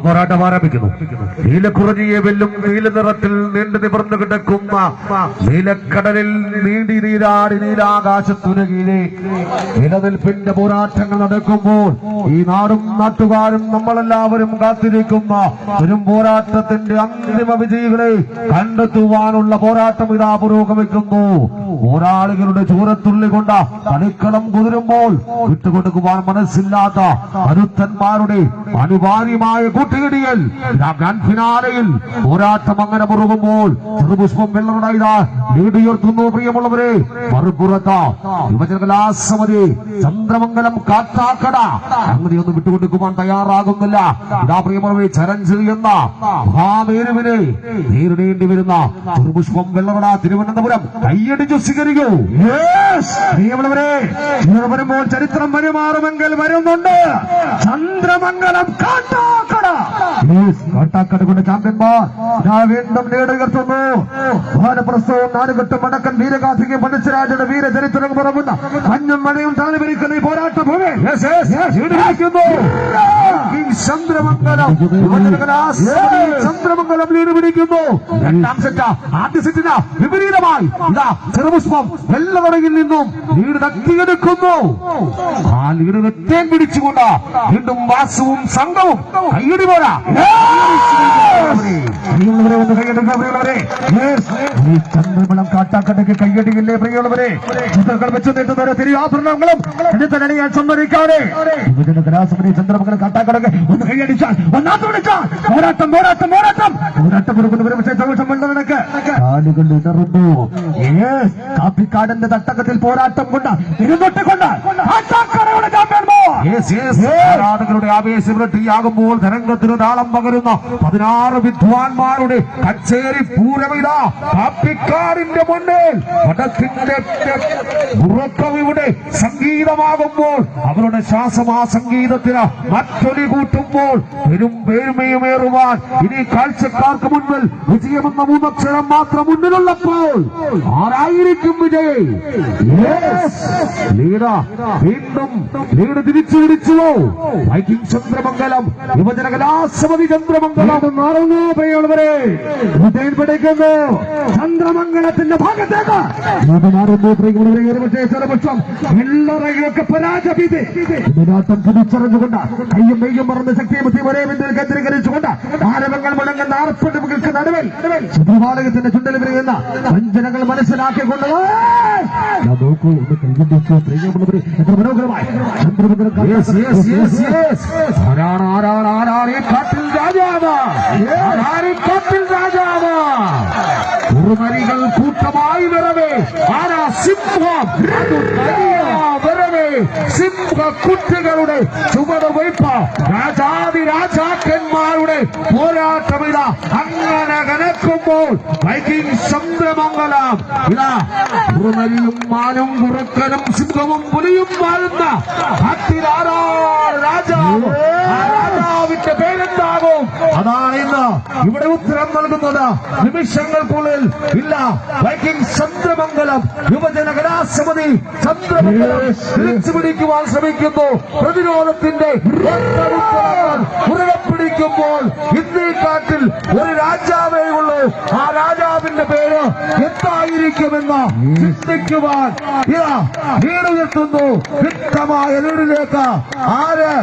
പോരാട്ടം ആരംഭിക്കുന്നു. നീലക്കുറിഞ്ഞിയെ വെല്ലും നീല നിറത്തിൽ നീണ്ടു നിവർന്നു കിടക്കുന്ന നീലക്കടലിൽ നീണ്ടി നീരാടി നീലാകാശത്തിനു കീഴെ നിലനിൽപ്പിന്റെ പോരാട്ടങ്ങൾ നടക്കുമ്പോൾ ഈ നാടും നാട്ടുകാരും നമ്മളെല്ലാവരും കാത്തിരിക്കുന്ന ഒരു പോരാട്ടത്തിന്റെ അന്തിമ വിജയികളെ കണ്ടെത്തുവാനുള്ള പോരാട്ടം ഇതാ പുരോഗമിക്കുന്നു. പോരാളികളുടെ ചോരത്തുള്ളി കൊണ്ട കളിക്കളം കുതിരുമ്പോൾ വിട്ടുകൊടുക്കുവാൻ മനസ്സില്ലാത്ത കരുത്തന്മാരുടെ അനിവാര്യമായ കൂട്ടുകെടിയൽ ഗ്രാൻഡ് ഫിനാലയിൽ പോരാട്ടം അങ്ങനെ മുറുകുമ്പോൾ ചെറുപുഷ്പം വെള്ളറുടെ ലീഡിയുയർത്തുന്നു. പ്രിയമുള്ളവരെ, മറുപുറത്ത് യുവജന കലാസമിതി ചന്ദ്രമംഗലം കാട്ടാക്കട അങ്ങനെയൊന്നും വിട്ടുകൊടുക്കുവാൻ തയ്യാറാകുന്നില്ല. ഇതാ പ്രിയമുള്ളവരെ, ചരഞ്ച് എന്ന മഹാമേരുവിനെ നേരിടേണ്ടി വരുന്ന ചെറുപുഷ്പം വെള്ളറുടെ തിരുവനന്തപുരം കയ്യടിച്ചു സ്വീകരിക്കൂ. പ്രിയമുള്ളവരെ, വരുമ്പോൾ ചരിത്രം വഴിമാറുമെങ്കിൽ വരുന്നുണ്ട് ചന്ദ്രമംഗലം കാട്ടാക്കട. കാട്ടാക്കടയുടെ ചാമ്പ്യന്മാർ വീണ്ടും നേടുകർത്തുന്നു. ഭാരപ്രസ്ഥവും നാലുകെട്ടും വടക്കൻ വീരഗാഥിക പണിച്ചരാജയുടെ വീരചരിത്രം പുറമുന്ന മഞ്ഞും മഴയും താഴ്വരിക്കുന്ന ഈ പോരാട്ട ഭൂമി ചന്ദ്രമംഗലം ലീഡ് പിടിക്കുന്നു. രണ്ടാം സെറ്റ് ആദ്യ സെറ്റിന് വിപരീതമായി ഇതാ ചെറുപുഷ്പം വെള്ളവടയിൽ നിന്നും ലീഡ് തട്ടിയെടുക്കുന്നു. ആ ലീഡ് വെറ്റേൻ പിടിച്ചുകൊണ്ട് വീണ്ടും വാസുവും സംഘവും കയ്യടി പോരാ ചന്ദ്രമംഗലം കാട്ടാക്കടയ്ക്ക് കയ്യടിയില്ലേ പ്രിയമുള്ളവരെ? ചിത്രങ്ങൾ വെച്ചു നീട്ടുന്ന തിരുവാഭരണങ്ങളും ഞാൻ സമ്മതിക്കാതെ യുവജന കലാസമിതി ചന്ദ്രമംഗലം കാട്ടാക്കടയ്ക്ക് ഒന്ന് കൈയടിച്ചാൽ ഒന്നാമത് വിളിച്ചാൽ പോരാട്ടം പോരാട്ടം പോരാട്ടം പോരാട്ടം കൊടുക്കുന്നവരും സന്തോഷമുള്ളവരൊക്കെ കാലുകൾ ഇടറുന്നു. കാപ്പിക്കാടന്റെ തട്ടകത്തിൽ പോരാട്ടം കൊണ്ട് ഇരുന്നൊട്ടിക്കൊണ്ട് ആരാധകരുടെ ആവേശവൃത്തിയാകുമ്പോൾ തരംഗത്തിന് താളം പകരുന്ന 16 വിദ്വാൻമാരുടെ കച്ചേരി പൂരമിത കാപ്പിക്കാടിന്റെ മുന്നിൽ വടക്കിന്റെ ഉറക്കവിടെ സംഗീതമാകുമ്പോൾ അവരുടെ ശ്വാസം ആ സംഗീതത്തിന് മറ്റൊലി കൂട്ടുമ്പോൾ പെരും പേരുമേറുവാൻ ഇനി കാഴ്ചക്കാർക്ക് മുന്നിൽ വിജയമെന്ന 3 അക്ഷരം മാത്രം മുന്നിലുള്ളപ്പോൾ ആരായിരിക്കും വിജയ്? വീണ്ടും ലീഡ് തിരിച്ചു പിടിച്ചുവോ? വൈക്കിംഗ് ചന്ദ്രമംഗലം യുവജന കലാസമിതി ചന്ദ്രമംഗലം മാറുന്നു. പ്രിയമുള്ളവരെ, വിജയം പിടിക്കുന്നു ചന്ദ്രമംഗലത്തിന്റെ ഭാഗത്തേക്ക് മാറുന്നു. പ്രിയമുള്ളവരെ, ചെറുപക്ഷം എല്ലറയൊക്കെ പരാജയപ്പെട്ട് ഇതിനാട്ടം തിരിച്ചറിഞ്ഞുകൊണ്ട് കയ്യും മെയ്യും മറന്ന് ശക്തിയും ബുദ്ധിയും ഒരേ ബിന്ദുവിൽ കേന്ദ്രീകരിച്ചുകൊണ്ട് ആരവങ്ങൾ മുടങ്ങുന്ന ആർപ്പുകൾക്ക് നടുവിൽ ശുദ്രവാലകത്തിന്റെ ചുണ്ടൽ വിരിയുന്ന വഞ്ചനകൾ മനസ്സിലാക്കിക്കൊണ്ട് നോക്കൂ ഒന്ന് കൈകൊണ്ടിരിക്കൂ. പ്രിയമുള്ളവരെ, എത്ര മനോഹരമായി ചന്ദ്രമംഗലം കാട്ടിൽ രാജാവ് കാട്ടിൽ രാജാവ് കുറുനരികൾ കൂട്ടമായി വരവേ ആരാ സിംഹം വരവേ സിംഹക്കുട്ടികളുടെ ചുവട് വയ്പ് രാജാതി രാജാക്കന്മാരുടെ പോരാട്ടമിത അങ്ങനെ കനക്കുമ്പോൾ വൈക്കിംഗ് ചന്ദ്രമംഗലം ഇതാ കുറുനരിയും മാനും കുറുക്കനും സിംഹവും പുലിയും വാഴുന്ന രാജാവ്. ആ രാജാവിന്റെ പേരെന്താകും? അതാണ് ഇന്ന് ഇവിടെ ഉത്തരം നൽകുന്നത്. നിമിഷങ്ങൾക്കുള്ളിൽ ഇല്ല. വൈക്കിംഗ് ചന്ദ്രമംഗലം യുവജന കലാസമിതി ചന്ദ്രമംഗലം തിരിച്ചു പിടിക്കുവാൻ ശ്രമിക്കുന്നു. പ്രതിരോധത്തിന്റെ മുറുകെ പിടിക്കുമ്പോൾ ഇന്നീ കാട്ടിൽ ഒരു രാജാവേ ഉള്ളൂ. ആ രാജാവിന്റെ പേര് എന്തായിരിക്കുമെന്ന് ചിന്തിക്കുവാൻ ലീഡ് ഉയർത്തുന്നു. വ്യക്തമായ ലീഡിലേക്ക് ആര്